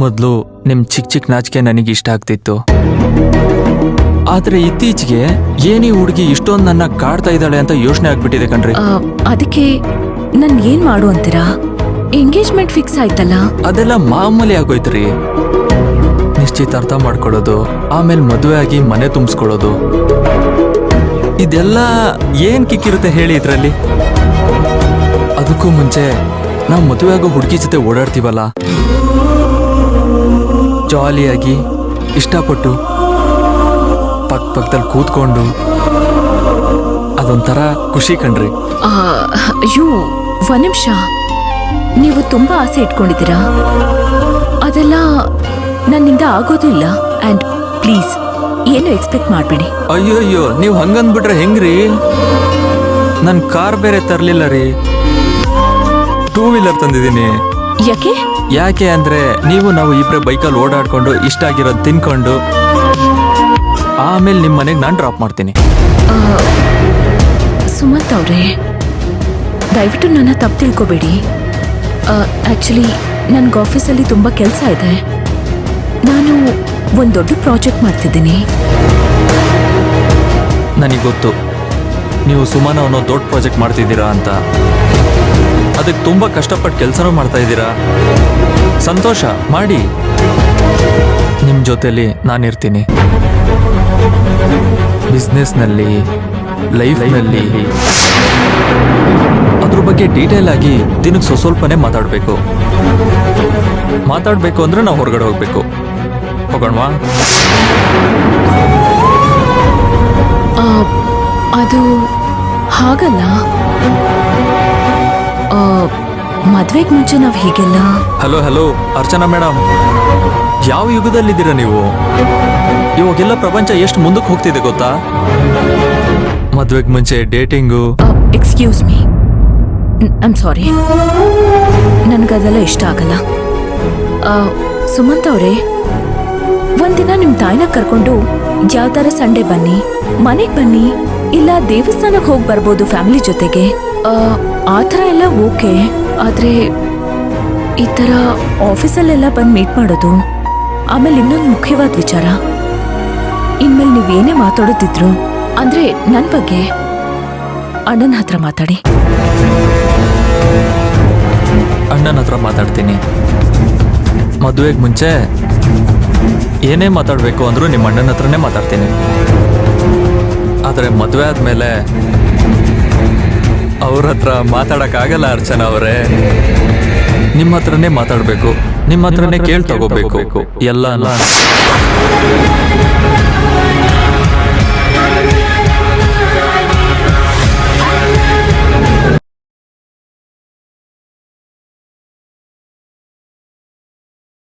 ಮೊದಲು ನಿಮ್ ಚಿಕ್ಕ ಚಿಕ್ಕ ನಾಚಿಕೆ ನನಗೆ ಇಷ್ಟ ಆಗ್ತಿತ್ತು. ಆದ್ರೆ ಇತ್ತೀಚೆಗೆ ಏನಿ ಹುಡುಗಿ ಇಷ್ಟೊಂದು ನನ್ನ ಕಾಡ್ತಾ ಇದ್ದಾಳೆ ಅಂತ ಯೋಚನೆ ಆಗ್ಬಿಟ್ಟಿದೆ ಕಣ್ರಿ. ಅದಕ್ಕೆ ನನ್ ಏನ್ ಮಾಡು ಅಂತೀರಾ? ಎಂಗೇಜ್ಮೆಂಟ್ ಫಿಕ್ಸ್ ಆಯ್ತಲ್ಲ. ಅದೆಲ್ಲ ಮಾಮೂಲಿ ಆಗೋಯ್ತ್ರಿ. ನಿಶ್ಚಿತಾರ್ಥ ಮಾಡ್ಕೊಳ್ಳೋದು, ಆಮೇಲೆ ಮದುವೆ ಆಗಿ ಮನೆ ತುಂಬಿಸ್ಕೊಳ್ಳೋದು, ಇದೆಲ್ಲ ಏನ್ ಕಿಕ್ಕಿರುತ್ತೆ ಹೇಳಿ ಇದ್ರಲ್ಲಿ. ಅದಕ್ಕೂ ಮುಂಚೆ ನಾವು ಮದುವೆ ಆಗೋ ಹುಡುಗಿ ಜೊತೆ ಓಡಾಡ್ತೀವಲ್ಲ, ಜಾಲಿಯಾಗಿ ಇಷ್ಟಪಟ್ಟು ಪಕ್ಕದಲ್ಲಿ ಕೂತ್ಕೊಂಡು, ಅದೊಂಥರ ಖುಷಿ ಕಣ್ರಿ. ಅಯ್ಯೋ ಒಂದ್ ನಿಮಿಷ, ನೀವು ತುಂಬಾ ಆಸೆ ಇಟ್ಕೊಂಡಿದ್ದೀರಾ. ಅದೆಲ್ಲ ನನ್ನಿಂದ ಆಗೋದಿಲ್ಲ. ಅಂಡ್ ಪ್ಲೀಸ್ ಏನು ಎಕ್ಸ್ಪೆಕ್ಟ್ ಮಾಡ್ಬೇಡಿ. ಅಯ್ಯೋ ನೀವು ಹಂಗಂದ್ಬಿಟ್ರೆ ಹೆಂಗ್ರಿ? ನನ್ ಕಾರ್ ಬೇರೆ ತರ್ಲಿಲ್ಲ ರೀ, 2 ವೀಲರ್ ತಂದಿದ್ದೀನಿ. ಯಾಕೆ ಅಂದ್ರೆ ನಾವು ಇಬ್ರೆ ಬೈಕಲ್ಲಿ ಓಡಾಡ್ಕೊಂಡು ಇಷ್ಟ ಆಗಿರೋದು ತಿನ್ಕೊಂಡು ಆಮೇಲೆ ನಿಮ್ಮ ಮನೆಗೆ ನಾನು ಡ್ರಾಪ್ ಮಾಡ್ತೀನಿ. ಸುಮಂತ್ ಅವ್ರೆ, ದಯವಿಟ್ಟು ನನ್ನ ತಪ್ಪು ತಿಳ್ಕೊಬೇಡಿ. ಆಕ್ಚುಲಿ ನನ್ಗೆ ಆಫೀಸಲ್ಲಿ ತುಂಬಾ ಕೆಲಸ ಇದೆ. ನಾನು ಒಂದು ದೊಡ್ಡ ಪ್ರಾಜೆಕ್ಟ್ ಮಾಡ್ತಿದ್ದೀನಿ. ನನಗೆ ಗೊತ್ತು ನೀವು ಸುಮನ ಅನ್ನೋ ದೊಡ್ಡ ಪ್ರಾಜೆಕ್ಟ್ ಮಾಡ್ತಿದ್ದೀರಾ ಅಂತ. ಅದಕ್ಕೆ ತುಂಬಾ ಕಷ್ಟಪಟ್ಟು ಕೆಲಸನೂ ಮಾಡ್ತಾ ಇದ್ದೀರಾ. ಸಂತೋಷ, ಮಾಡಿ. ನಿಮ್ಮ ಜೊತೆಲಿ ನಾನಿರ್ತೀನಿ. ಬಿಸ್ನೆಸ್ನಲ್ಲಿ, ಲೈಫ್ನಲ್ಲಿ, ಅದ್ರ ಬಗ್ಗೆ ಡೀಟೇಲ್ ಆಗಿ ದಿನಕ್ಕೆ ಸ್ವಲ್ಪನೇ ಮಾತಾಡಬೇಕು ಅಂದ್ರೆ ನಾವು ಹೊರಗಡೆ ಹೋಗ್ಬೇಕು. ಹೋಗೋಣವಾ? ಅದು ಹಾಗಲ್ಲ. ಮದ್ವೆಗೆ ಮುಂಚೆ ನಾವು ಹೀಗೆಲ್ಲ. ಹಲೋ ಅರ್ಚನಾ ಮೇಡಮ್, ಯಾವ ಯುಗದಲ್ಲಿದ್ದೀರಾ ನೀವು? ಇವಾಗೆಲ್ಲ ಪ್ರಪಂಚ ಎಷ್ಟು ಮುಂದಕ್ಕೆ ಹೋಗ್ತಿದೆ ಗೊತ್ತಾ? ಮದ್ವೆಗೆ ಮುಂಚೆ dating. Excuse me, I'm sorry, ನನಗದೆಲ್ಲ ಇಷ್ಟ ಆಗಲ್ಲ. ಸುಮಂತ್ ಅವರೇ, ಒಂದಿನ ನಿಮ್ ತಾಯಿನ ಕರ್ಕೊಂಡು ಯಾವ್ದಾರ ಸಂಡೇ ಬನ್ನಿ, ಮನೆಗ್ ಬನ್ನಿ, ಇಲ್ಲ ದೇವಸ್ಥಾನಕ್ಕೆ ಹೋಗಿ ಬರ್ಬೋದು ಫ್ಯಾಮಿಲಿ ಜೊತೆಗೆ. ಆ ಥರ ಎಲ್ಲ ಓಕೆ. ಆದ್ರೆ ಈ ಥರ ಆಫೀಸಲ್ಲೆಲ್ಲ ಬಂದು ಮೀಟ್ ಮಾಡೋದು. ಆಮೇಲೆ ಇನ್ನೊಂದು ಮುಖ್ಯವಾದ ವಿಚಾರ, ಇನ್ಮೇಲೆ ನೀವೇನೇ ಮಾತಾಡೋದಿದ್ರು ಅಂದ್ರೆ ನನ್ನ ಬಗ್ಗೆ ಅಣ್ಣನ ಹತ್ರ ಮಾತಾಡಿ. ಅಣ್ಣನ ಹತ್ರ ಮಾತಾಡ್ತೀನಿ. ಮದುವೆಗೆ ಮುಂಚೆ ಏನೇ ಮಾತಾಡಬೇಕು ಅಂದ್ರೂ ನಿಮ್ಮ ಅಣ್ಣನ ಹತ್ರನೇ ಮಾತಾಡ್ತೀನಿ. ಆದರೆ ಮದುವೆ ಆದಮೇಲೆ ಅವ್ರ ಹತ್ರ ಮಾತಾಡೋಕ್ಕಾಗಲ್ಲ ಅರ್ಚನಾ ಅವರೇ. ನಿಮ್ಮ ಹತ್ರನೇ ಮಾತಾಡಬೇಕು, ನಿಮ್ಮ ಹತ್ರನೇ ಕೇಳಿ ತಗೋಬೇಕು ಎಲ್ಲ.